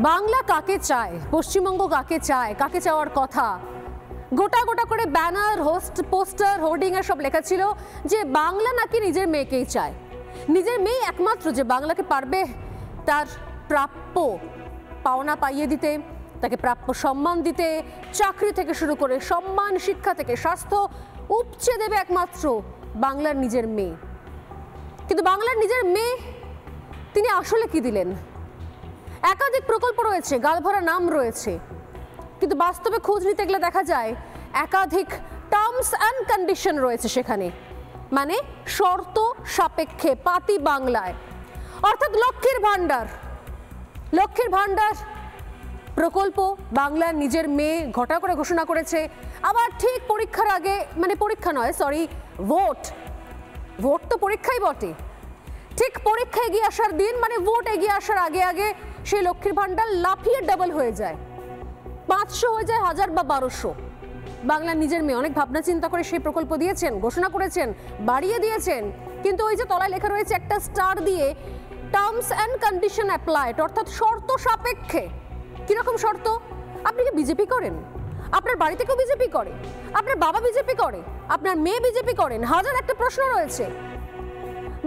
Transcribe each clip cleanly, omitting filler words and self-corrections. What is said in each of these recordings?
বাংলা কাকে চায়, পশ্চিমবঙ্গ কাকে চায়, কাকে চাওয়ার কথা, গোটা গোটা করে ব্যানার, পোস্টার, হোর্ডিং এ সব লেখা ছিল যে বাংলা নাকি নিজের মেয়েকেই চায়। নিজের মেয়ে একমাত্র যে বাংলাকে পারবে তার প্রাপ্য পাওনা পাইয়ে দিতে, তাকে প্রাপ্য সম্মান দিতে, চাকরি থেকে শুরু করে সম্মান, শিক্ষা থেকে স্বাস্থ্য উপচে দেবে একমাত্র বাংলার নিজের মেয়ে। কিন্তু বাংলার নিজের মেয়ে তিনি আসলে কি দিলেন? একাধিক প্রকল্প রয়েছে, গালভরা নাম রয়েছে, কিন্তু বাস্তবে খোঁজ নিতে গেলে দেখা যায় একাধিক টার্মস অ্যান্ড কন্ডিশন রয়েছে সেখানে, মানে শর্ত সাপেক্ষে, পাতি বাংলায়। অর্থাৎ লক্ষ্মীর ভান্ডার প্রকল্প বাংলার নিজের মেয়ে ঘটা করে ঘোষণা করেছে। আবার ঠিক পরীক্ষার আগে, মানে পরীক্ষা নয় সরি, ভোট তো পরীক্ষাই বটে, ঠিক পরীক্ষা এগিয়ে আসার দিন মানে ভোট এগিয়ে আসার আগে আগে সেই লক্ষ্মীর ভান্ডার লাফিয়ে ডাবল হয়ে যায়, 500 হয়ে যায় 1000 বা 1200। বাংলার নিজের মেয়ে অনেক ভাবনা চিন্তা করে সেই প্রকল্প দিয়েছেন, ঘোষণা করেছেন, বাড়িয়ে দিয়েছেন, কিন্তু ওই যে তলায় লেখা রয়েছে একটা স্টার দিয়ে টার্মস অ্যান্ড কন্ডিশন অ্যাপ্লাইড, অর্থাৎ শর্ত সাপেক্ষে। কিরকম শর্ত? আপনি কি বিজেপি করেন? আপনার বাড়িতে কেউ বিজেপি করে? আপনার বাবা বিজেপি করে? আপনার মেয়ে বিজেপি করেন? হাজার একটা প্রশ্ন রয়েছে।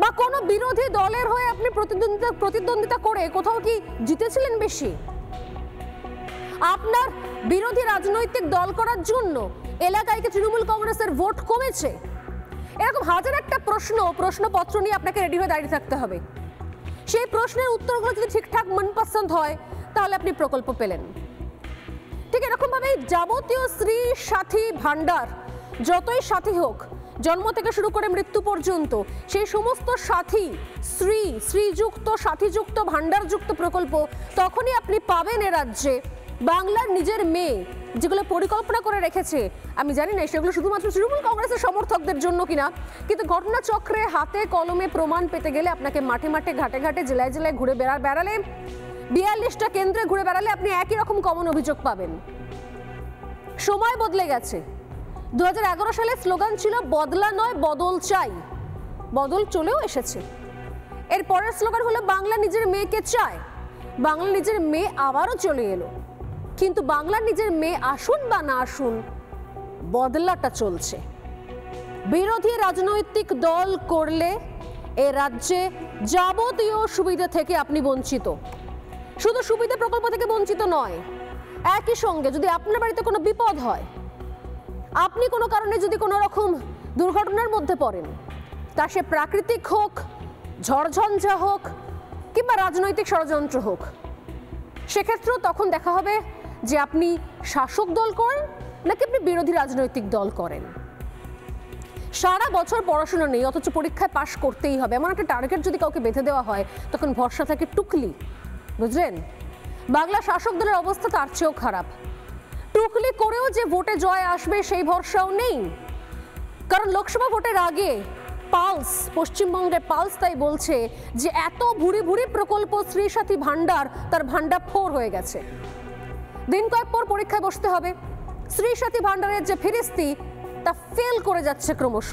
বা কোনো বিরোধী দলের হয়ে আপনি প্রতিদ্বন্দ্বিতা করে কোথাও কি জিতেছিলেন বেশি? আপনার বিরোধী রাজনৈতিক দল করার জন্য এলাকায় কি তৃণমূল কংগ্রেসের ভোট কমেছে? এরকম হাজার একটা প্রশ্নপত্র নিয়ে আপনাকে রেডি হয়ে দাঁড়িয়ে থাকতে হবে। সেই প্রশ্নের উত্তরগুলো যদি ঠিকঠাক মনপসন্দ হয় তাহলে আপনি প্রকল্প পেলেন। ঠিক এরকম ভাবে যাবতীয় স্ত্রী সাথী ভান্ডার, যতই সাথী হোক, জন্ম থেকে শুরু করে মৃত্যু পর্যন্ত, সেই সমস্ত সাথী, শ্রীযুক্ত সাথীযুক্ত ভান্ডারযুক্ত প্রকল্প তখনই আপনি পাবেন এ রাজ্যে বাংলার নিজের মেয়ে যেগুলো পরিকল্পনা করে রেখেছে। আমি জানি না সেগুলো শুধুমাত্র তৃণমূল কংগ্রেসের সমর্থকদের জন্য কিনা, কিন্তু ঘটনাচক্রে হাতে কলমে প্রমাণ পেতে গেলে আপনাকে মাঠে মাঠে, ঘাটে ঘাটে, জেলায় জেলায় ঘুরে বেড়ালে, 42টা কেন্দ্রে ঘুরে বেড়ালে আপনি একই রকম কমন অভিযোগ পাবেন। সময় বদলে গেছে। 2011 সালে স্লোগান ছিল বদলা নয় বদল চাই, বদল চলেও এসেছে। এর পরের স্লোগান হলো বাংলা নিজের মেয়েকে চায়। বাংলা নিজের মেয়ে আবারও চলে এলো, কিন্তু বাংলার নিজের মেয়ে আসুন বা না আসুন, বদলাটা চলছে। বিরোধী রাজনৈতিক দল করলে এ রাজ্যে যাবতীয় সুবিধা থেকে আপনি বঞ্চিত। শুধু সুবিধা প্রকল্প থেকে বঞ্চিত নয়, একই সঙ্গে যদি আপনার বাড়িতে কোনো বিপদ হয়, আপনি কোনো কারণে যদি কোনো রকম দুর্ঘটনার মধ্যে পড়েন, তা সে প্রাকৃতিক হোক, ঝড়ঝঞ্ঝা হোক, কিংবা রাজনৈতিক ষড়যন্ত্র হোক, সেক্ষেত্রেও তখন দেখা হবে যে আপনি শাসক দল করেন নাকি আপনি বিরোধী রাজনৈতিক দল করেন। সারা বছর পড়াশোনা নেই, অথচ পরীক্ষায় পাশ করতেই হবে, এমন একটা টার্গেট যদি কাউকে বেঁধে দেওয়া হয় তখন ভরসা থাকে টুকলি। বুঝলেন? বাংলা শাসক দলের অবস্থা তার চেয়েও খারাপ। টুকলি করেও যে ভোটে জয় আসবে সেই ভরসাও নেই, কারণ লোকসভা ভোটের আগে পালস, পশ্চিমবঙ্গের পালস তাই বলছে যে এত ভুরি ভুরি প্রকল্প, স্ত্রী সাথী ভান্ডার, তার ভান্ডার ফোর হয়ে গেছে। দিন কয়েক পর পরীক্ষায় বসতে হবে। স্ত্রী সাথী ভান্ডারের যে ফিরিস্তি তা ফেল করে যাচ্ছে ক্রমশ।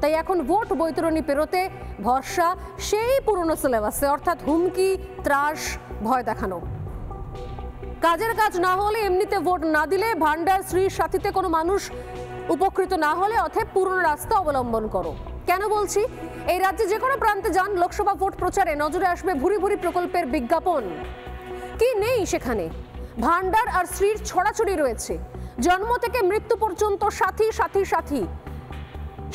তাই এখন ভোট বৈতরণী পেরোতে ভরসা সেই পুরনো সিলেবাসে, অর্থাৎ হুমকি, ত্রাস, ভয় দেখানো। কাজের কাজ না হলে, এমনিতে ভোট না দিলে, ভান্ডার স্ত্রী সাথীতে কোনো মানুষ উপকৃত না হলে অথবা পুরনো রাস্তা অবলম্বন করো। কেন বলছি? এই রাজ্যে যে কোনো প্রান্তে যান, লোকসভা ভোট প্রচারে নজরে আসবে ভুরি ভুরি প্রকল্পের বিজ্ঞাপন। কি নেই সেখানে? ভান্ডার আর স্ত্রীর ছড়াছড়ি রয়েছে। জন্ম থেকে মৃত্যু পর্যন্ত সাথী সাথী সাথী।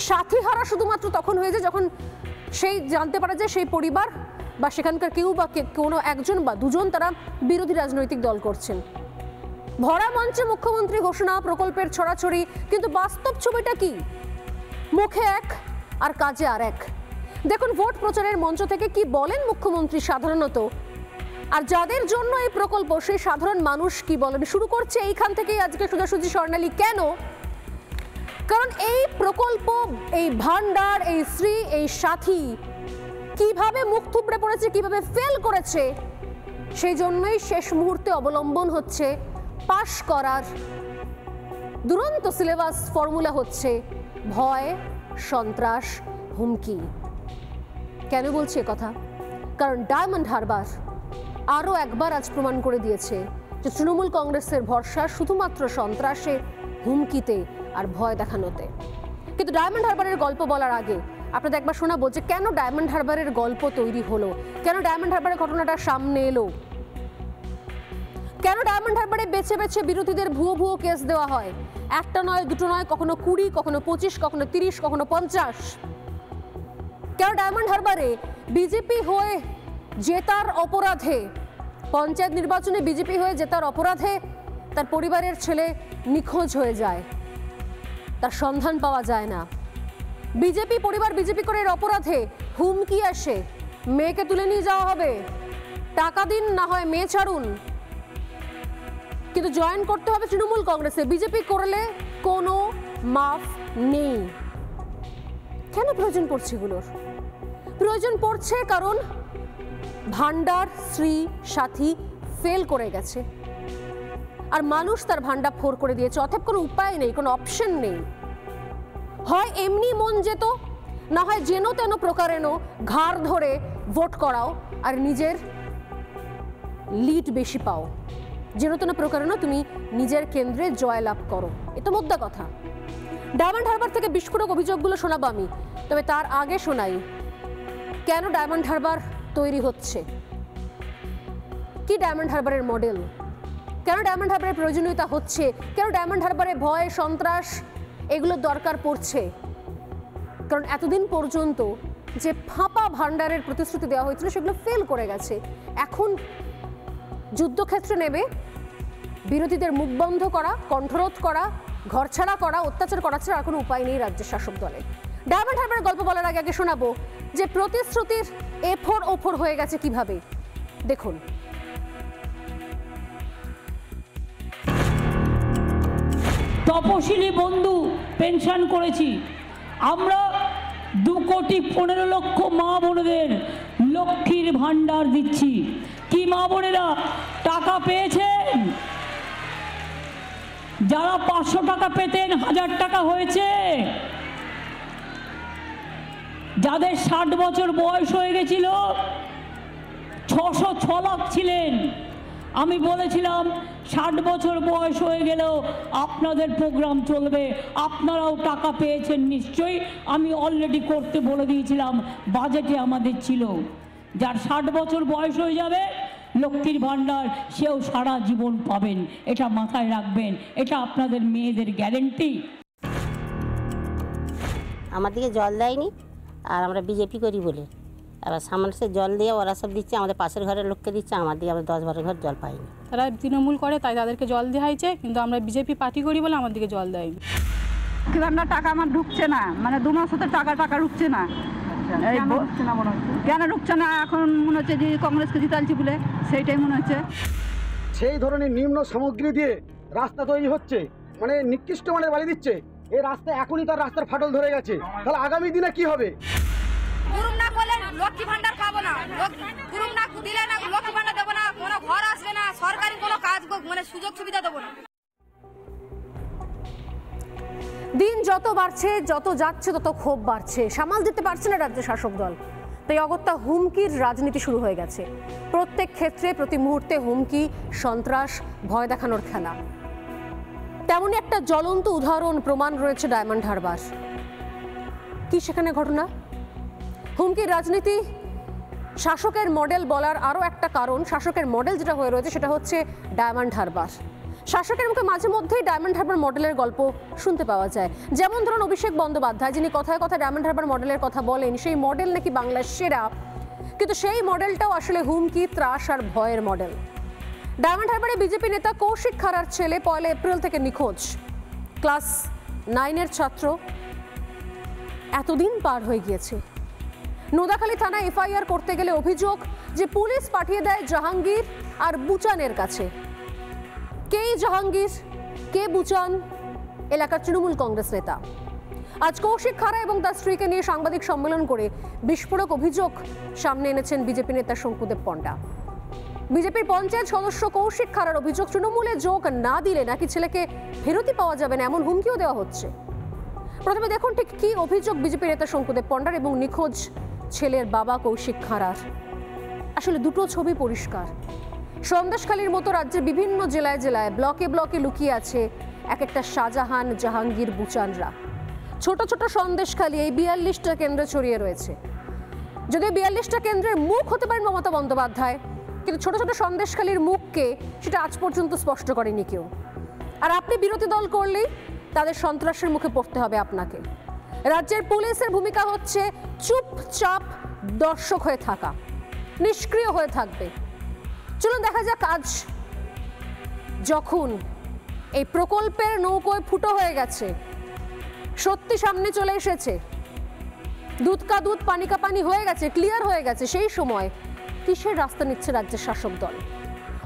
সাথী হারা শুধুমাত্র তখন হয়ে যায় যখন সেই জানতে পারা যায় সেই পরিবার বা সেখানকার কেউ বা কোনো একজন বা দুজন তারা বিরোধী রাজনৈতিক দল করছেন। ভরা মঞ্চে মুখ্যমন্ত্রী ঘোষণা, প্রকল্পের ছড়াছড়ি, কিন্তু বাস্তব ছবিটা কি? মুখে এক আর কাজে আর এক। দেখুন ভোট প্রচারের মঞ্চ থেকে কি বলেন মুখ্যমন্ত্রী সাধারণত, আর যাদের জন্য এই প্রকল্প সেই সাধারণ মানুষ কি বলেন। শুরু করছে এইখান থেকেই আজকে সোজাসুজি স্বর্ণালী। কেন? কারণ এই প্রকল্প, এই ভান্ডার, এই স্ত্রী, এই সাথী কিভাবে মুখ থুবড়ে পড়েছে, কিভাবে ফেল করেছে, সেই জন্যই শেষ মুহূর্তে অবলম্বন হচ্ছে পাশ করার দুরন্ত সিলেবাস। ফর্মুলা হচ্ছে ভয়, সন্ত্রাস, হুমকি। কেন বলছি কথা? কারণ ডায়মন্ড হারবার আরও একবার আজ প্রমাণ করে দিয়েছে যে তৃণমূল কংগ্রেসের ভরসা শুধুমাত্র সন্ত্রাসে, হুমকিতে আর ভয় দেখানোতে। কিন্তু ডায়মন্ড হারবারের গল্প বলার আগে আপনাদের একবার শোনাবো যে কেন ডায়মন্ড হারবারের গল্প তৈরি হলো, কেন ডায়মন্ড হারবারের ঘটনাটা সামনে এলো, কেন ডায়মন্ড হারবারে বেছে বেছে বিরোধীদের ভুয়ো কেস দেওয়া হয়। একটা নয়, দুটো নয়, কখনো 20, কখনো 25, কখনো 30, কখনো 50। কেন ডায়মন্ড হারবারে বিজেপি হয়ে জেতার অপরাধে, পঞ্চায়েত নির্বাচনে বিজেপি হয়ে জেতার অপরাধে তার পরিবারের ছেলে নিখোঁজ হয়ে যায়, তার সন্ধান পাওয়া যায় না। বিজেপি পরিবার বিজেপি করে এর অপরাধে হুমকি আসে, মেয়েকে তুলে নিয়ে যাওয়া হবে, টাকা দিন, না হয় মেয়ে ছাড়ুন, কিন্তু জয়েন করতে হবে তৃণমূল কংগ্রেসে। বিজেপি করলে কোনো মাফ নেই। কেন প্রয়োজন পড়ছে এগুলোর? প্রয়োজন পড়ছে কারণ ভান্ডার স্ত্রী সাথী ফেল করে গেছে আর মানুষ তার ভান্ডার ফোর করে দিয়েছে। অতএব কোনো উপায় নেই, কোনো অপশন নেই। হয় এমনি মন যেত, না হয় যেন তেন প্রকারেণ ঘাড় ধরে ভোট করাও আর নিজের লিড বেশি পাও, যেন তেন প্রকারেণ তুমি নিজের কেন্দ্রে জয়লাভ করো। এ তো মোদ্দা কথা। ডায়মন্ড হারবার থেকে বিস্ফোরক অভিযোগগুলো শোনাবো আমি, তবে তার আগে শোনাই কেন ডায়মন্ড হারবার তৈরি হচ্ছে, কি ডায়মন্ড হারবারের মডেল, কেন ডায়মন্ড হারবারের প্রয়োজনীয়তা হচ্ছে, কেন ডায়মন্ড হারবারে ভয়, সন্ত্রাস এগুলোর দরকার পড়ছে। কারণ এতদিন পর্যন্ত যে ফাঁপা ভান্ডারের প্রতিশ্রুতি দেওয়া হয়েছিল সেগুলো ফেল করে গেছে। এখন যুদ্ধক্ষেত্রে নেবে বিরোধীদের মুখ বন্ধ করা, কণ্ঠরোধ করা, ঘরছাড়া করা, অত্যাচার করা ছাড়া আর কোনো উপায় নেই রাজ্যের শাসক দলের। ডায়মন্ড হারবারের গল্প বলার আগে শোনাবো যে প্রতিশ্রুতির এফোর ওফোর হয়ে গেছে কিভাবে। দেখুন, তপশিলি বন্ধু পেনশন করেছি আমরা, 2,15,00,000 মা বোনেদের লক্ষ্মীর ভান্ডার দিচ্ছি। কি মা বোনেরা টাকা পেয়েছেন? যারা 500 টাকা পেতেন 1000 টাকা হয়েছে। যাদের 60 বছর বয়স হয়ে গেছিল 606 লাখ ছিলেন, আমি বলেছিলাম 60 বছর বয়স হয়ে গেলেও আপনাদের প্রোগ্রাম চলবে, আপনারাও টাকা পেয়েছেন নিশ্চয়ই। আমি অলরেডি করতে বলে দিয়েছিলাম, বাজেটে আমাদের ছিল। যার 60 বছর বয়স হয়ে যাবে লক্ষ্মীর ভান্ডার সেও সারা জীবন পাবেন, এটা মাথায় রাখবেন, এটা আপনাদের মেয়েদের গ্যারেন্টি। আমাদেরকে জল দেয়নি, আর আমরা বিজেপি করি বলে এবার সামান্য জল দিয়ে ওরা সব দিচ্ছে, আমাদের পাশের ঘরের লোককে দিচ্ছে, আমার দিকে আমরা 10-12 ঘর জল পাইনি। তারা তৃণমূল করে তাই তাদেরকে জল দেওয়া হয়েছে, কিন্তু আমরা বিজেপি পার্টি করি বলে আমার দিকে জল দেয়নি। লক্ষ্মী ভান্ডার টাকা আমার ঢুকছে না, মানে 2 মাস হতে টাকা ঢুকছে না। কেন ঢুকছে না? এখন মনে হচ্ছে যে কংগ্রেসকে জিতালছি বলে, সেইটাই মনে হচ্ছে। সেই ধরনের নিম্ন সামগ্রী দিয়ে রাস্তা তৈরি হচ্ছে, মানে নিকৃষ্ট মানের বাড়ি দিচ্ছে। এই রাস্তা এখনই তার রাস্তার ফাটল ধরে গেছে, তাহলে আগামী দিনে কি হবে? কুরুম না করলে লক্ষ্মী ভান্ডার পাবো না, কুরুম না দিলে না লক্ষ্মী ভান্ডার দেবো না, কোনো ঘর আসবে না, সরকারি কোনো কাজ মানে সুযোগ সুবিধা দেবো না। দিন যত বাড়ছে, যত যাচ্ছে তত ক্ষোভ বাড়ছে, সামাল দিতে পারছে না রাজ্য শাসক দল। তাই অগত্যা হুমকির রাজনীতি শুরু হয়ে গেছে। প্রত্যেক ক্ষেত্রে প্রতি মুহূর্তে হুমকি, সন্ত্রাস, ভয় দেখানোর খেলা। তেমনই একটা জ্বলন্ত উদাহরণ প্রমাণ রয়েছে ডায়মন্ড হারবার। কি সেখানে ঘটনা? হুমকির রাজনীতি শাসকের মডেল বলার আরও একটা কারণ, শাসকের মডেল যেটা হয়ে রয়েছে সেটা হচ্ছে ডায়মন্ড হারবার। শাসকের মুখে মাঝে মধ্যেই ডায়মন্ড হারবার মডেলের গল্প শুনতে পাওয়া যায়। যেমন ধরুন অভিষেক বন্দ্যোপাধ্যায়, যিনি কথায় কথায় ডায়মন্ড হারবার মডেলের কথা বলেন, সেই মডেল নাকি বাংলার সেরা, কিন্তু সেই মডেলটাও আসলে হুমকি, ত্রাস আর ভয়ের মডেল। ডায়মন্ড হারবারে বিজেপি নেতা কৌশিক খাড়ার ছেলে 1 এপ্রিল থেকে নিখোঁজ। ক্লাস 9-এর ছাত্র। এতদিন পার হয়ে গিয়েছে। নোদাখালী থানায় এফআইআর করতে গেলে অভিযোগ যে পুলিশ পাঠিয়ে দেয় জাহাঙ্গীর আর বুচানের কাছে। কে জাহাঙ্গীর, কে বুচান? এলাকার তৃণমূল কংগ্রেস নেতা। আজ কৌশিক খাড়া এবং তার স্ত্রীকে নিয়ে সাংবাদিক সম্মেলন করে বিস্ফোরক অভিযোগ সামনে এনেছেন বিজেপি নেতা শঙ্কুদেব পণ্ডা। বিজেপির পঞ্চায়েত সদস্য কৌশিক খাড়ার অভিযোগ, তৃণমূলে যোগ না দিলে নাকি ছেলেকে ফেরতই পাওয়া যাবে না, এমন হুমকিও দেওয়া হচ্ছে। প্রথমে দেখুন ঠিক কি অভিযোগ বিজেপি নেতা শঙ্কুদেব পণ্ডার এবং নিখোঁজ ছেলের বাবা কৌশিক খাড়ার। আসলে দুটো ছবি পরিষ্কার। সন্দেশখালীর মতো রাজ্যের বিভিন্ন জেলায় জেলায় ব্লকে ব্লকে লুকিয়ে আছে এক একটা শাহজাহান জাহাঙ্গীর বুচানরা। ছোট ছোট সন্দেশখালী এই 42টা কেন্দ্রে ছড়িয়ে রয়েছে। যদিও 42টা কেন্দ্রের মুখ হতে পারেন মমতা বন্দ্যোপাধ্যায়, কিন্তু ছোট ছোট সন্দেশখালীর মুখকে সেটা আজ পর্যন্ত স্পষ্ট করেনি কেউ। আর আপনি বিরোধী দল করলেই তাদের সন্ত্রাসের মুখে পড়তে হবে আপনাকে। রাজ্যের পুলিশের ভূমিকা হচ্ছে চুপচাপ দর্শক হয়ে থাকা, নিষ্ক্রিয় হয়ে থাকবে। চলুন দেখা যাক আজ যখন এই প্রকল্পের নৌকোয় ফুটো হয়ে গেছে, সত্যি সামনে চলে এসেছে, দুধ কা দুধ পানি কা পানি হয়ে গেছে, ক্লিয়ার হয়ে গেছে, সেই সময় কিসের রাস্তা নিচ্ছে রাজ্যের শাসক দল।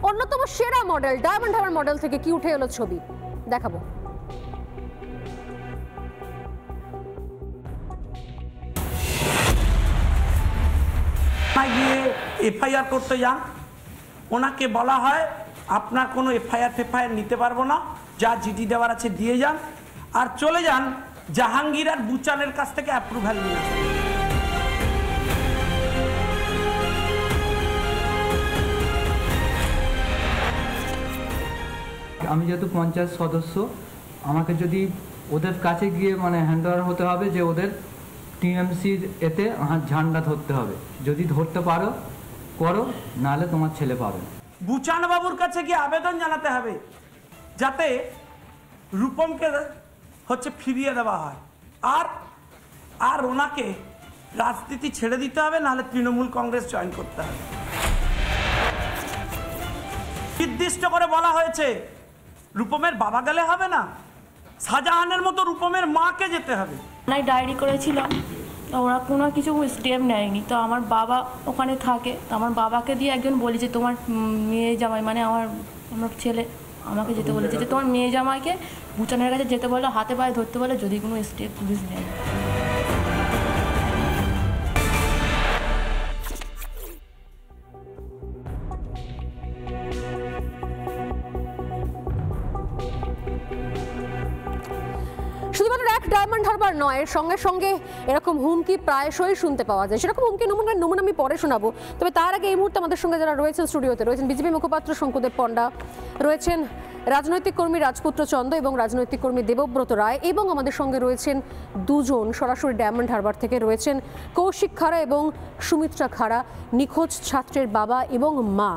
অন্যতম সেরা মডেল ডায়মন্ড হারবার মডেল থেকে কি উঠে এলো ছবি দেখাবো। গিয়ে এফআইআর করতে যান, ওনাকে বলা হয় আপনার কোনো এফআইআর নিতে পারবো না, যা জিডি দেওয়ার আছে দিয়ে যান, আর চলে যান জাহাঙ্গীর আর বুচানের কাছ থেকে অ্যাপ্রুভাল নিয়ে। আমি যেহেতু পঞ্চায়েত সদস্য, আমাকে যদি ওদের কাছে গিয়ে মানে হ্যান্ড ওভার হতে হবে যে ওদের টিএমসির এতে ঝান্ডা ধরতে হবে। যদি ধরতে পারো করো, নাহলে তোমার ছেলে পাবে। বুচান বাবুর কাছে গিয়ে আবেদন জানাতে হবে যাতে রূপমকে ফিরিয়ে দেওয়া হয়, আর ওনাকে রাজনীতি ছেড়ে দিতে হবে, নাহলে তৃণমূল কংগ্রেস জয়েন করতে হবে। নির্দিষ্ট করে বলা হয়েছে রূপমের বাবা গেলে হবে না, শাহজাহানের মতো রূপমের মাকে যেতে হবে। ডায়েরি করেছিলাম, তো ওরা কোনো কিছু স্টেপ নেয়নি। তো আমার বাবা ওখানে থাকে, তো আমার বাবাকে দিয়ে একজন বলি যে তোমার মেয়ে জামাই মানে আমার ছেলে আমাকে যেতে বলেছে যে তোমার মেয়ে জামাইকে বুচানের কাছে যেতে বলে, হাতে পায়ে ধরতে বলে, যদি কোনো স্টেপ পুলিশ নেয়। শুধুমাত্র এক ডায়মন্ড হারবার নয়, এর সঙ্গে সঙ্গে এরকম হুমকি প্রায়শই শুনতে পাওয়া যায়। সেরকম হুমকি নমুনা আমি পরে শোনাবো। তবে তার আগে এই মুহূর্তে আমাদের সঙ্গে যারা রয়েছেন স্টুডিওতে, রয়েছেন বিজেপি মুখপাত্র শঙ্কুদেব পণ্ডা, রয়েছেন রাজনৈতিক কর্মী রাজপুত্র চন্দ এবং রাজনৈতিক কর্মী দেবব্রত রায়, এবং আমাদের সঙ্গে রয়েছেন দুজন সরাসরি ডায়মন্ড হারবার থেকে, রয়েছেন কৌশিক খাড়া এবং সুমিত্রা খাড়া, নিখোঁজ ছাত্রের বাবা এবং মা।